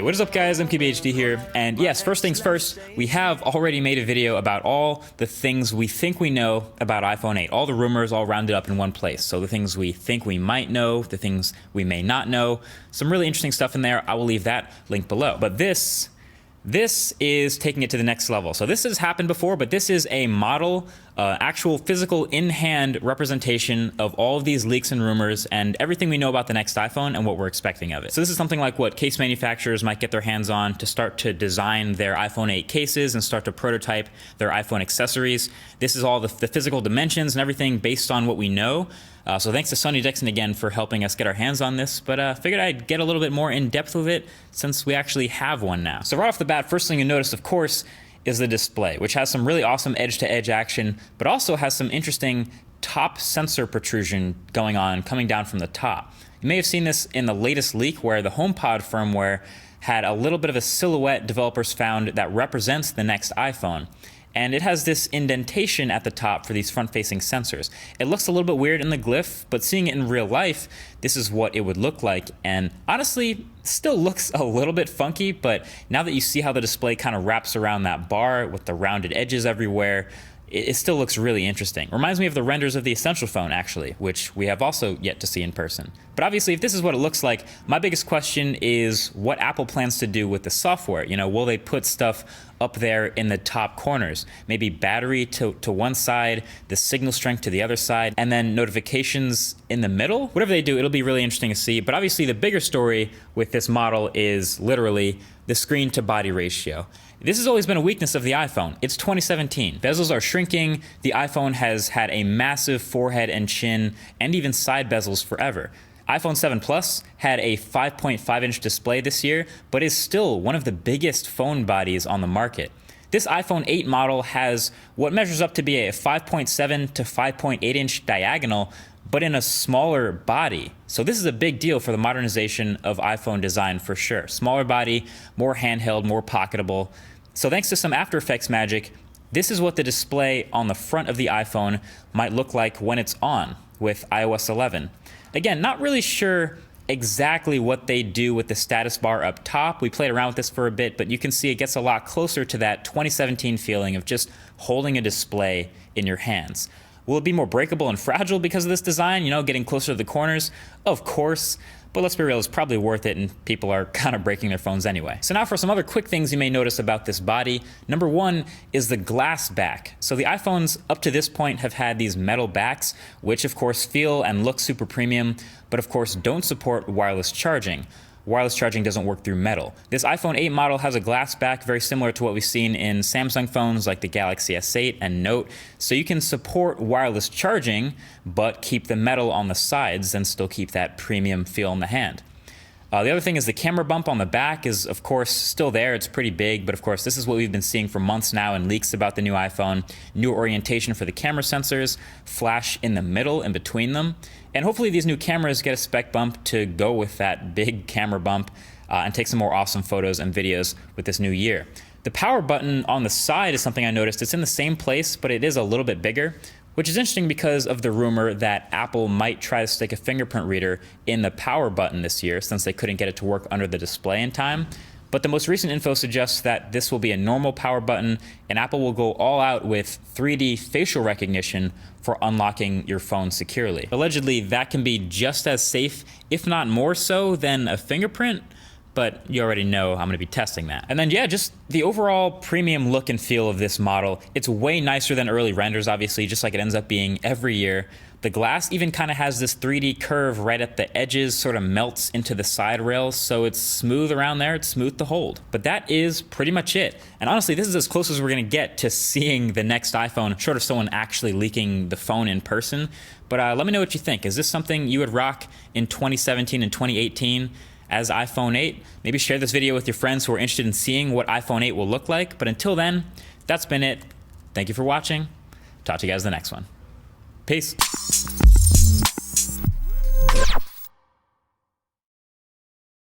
Hey, what is up guys, MKBHD here, and yes, first things first, we have already made a video about all the things we think we know about iPhone 8, all the rumors all rounded up in one place. So the things we think we might know, the things we may not know, some really interesting stuff in there. I will leave that link below. But this is taking it to the next level. So this has happened before, but this is a model, actual physical in-hand representation of all of these leaks and rumors and everything we know about the next iPhone and what we're expecting of it. So this is something like what case manufacturers might get their hands on to start to design their iPhone 8 cases and start to prototype their iPhone accessories. This is all the physical dimensions and everything based on what we know. So thanks to Sonny Dixon again for helping us get our hands on this, but figured I'd get a little bit more in depth with it since we actually have one now. So right off the bat, first thing you notice, of course, is the display, which has some really awesome edge-to-edge action, but also has some interesting top sensor protrusion going on, coming down from the top. You may have seen this in the latest leak where the HomePod firmware had a little bit of a silhouette developers found that represents the next iPhone. And it has this indentation at the top for these front-facing sensors. It looks a little bit weird in the glyph, but seeing it in real life, this is what it would look like. And honestly, still looks a little bit funky, but now that you see how the display kind of wraps around that bar with the rounded edges everywhere, it still looks really interesting. Reminds me of the renders of the Essential phone, actually, which we have also yet to see in person. But obviously, if this is what it looks like, my biggest question is what Apple plans to do with the software. You know, will they put stuff up there in the top corners? Maybe battery to one side, the signal strength to the other side, and then notifications in the middle? Whatever they do, it'll be really interesting to see. But obviously, the bigger story with this model is literally the screen to body ratio. This has always been a weakness of the iPhone. It's 2017. Bezels are shrinking. The iPhone has had a massive forehead and chin and even side bezels forever. iPhone 7 Plus had a 5.5-inch display this year, but is still one of the biggest phone bodies on the market. This iPhone 8 model has what measures up to be a 5.7 to 5.8-inch diagonal, but in a smaller body. So this is a big deal for the modernization of iPhone design for sure. Smaller body, more handheld, more pocketable. So thanks to some After Effects magic, this is what the display on the front of the iPhone might look like when it's on with iOS 11. Again, not really sure exactly what they do with the status bar up top. We played around with this for a bit, but you can see it gets a lot closer to that 2017 feeling of just holding a display in your hands. Will it be more breakable and fragile because of this design, you know, getting closer to the corners? Of course, but let's be real, it's probably worth it and people are kind of breaking their phones anyway. So now for some other quick things you may notice about this body. Number one is the glass back. So the iPhones up to this point have had these metal backs, which of course feel and look super premium, but of course don't support wireless charging. Wireless charging doesn't work through metal. This iPhone 8 model has a glass back very similar to what we've seen in Samsung phones like the Galaxy S8 and Note. So you can support wireless charging, but keep the metal on the sides and still keep that premium feel in the hand. The other thing is the camera bump on the back is, of course, still there. It's pretty big, but of course, this is what we've been seeing for months now in leaks about the new iPhone. New orientation for the camera sensors, flash in the middle in between them. And hopefully these new cameras get a spec bump to go with that big camera bump and take some more awesome photos and videos with this new year. The power button on the side is something I noticed. It's in the same place, but it is a little bit bigger, which is interesting because of the rumor that Apple might try to stick a fingerprint reader in the power button this year since they couldn't get it to work under the display in time. But the most recent info suggests that this will be a normal power button and Apple will go all out with 3D facial recognition for unlocking your phone securely. Allegedly, that can be just as safe, if not more so, than a fingerprint. But you already know I'm gonna be testing that. And then yeah, just the overall premium look and feel of this model. It's way nicer than early renders, obviously, just like it ends up being every year. The glass even kind of has this 3D curve right at the edges, sort of melts into the side rails, so it's smooth around there, it's smooth to hold. But that is pretty much it. And honestly, this is as close as we're gonna get to seeing the next iPhone, short of someone actually leaking the phone in person. But let me know what you think. Is this something you would rock in 2017 and 2018? As iPhone 8. Maybe share this video with your friends who are interested in seeing what iPhone 8 will look like. But until then, that's been it. Thank you for watching. Talk to you guys in the next one. Peace.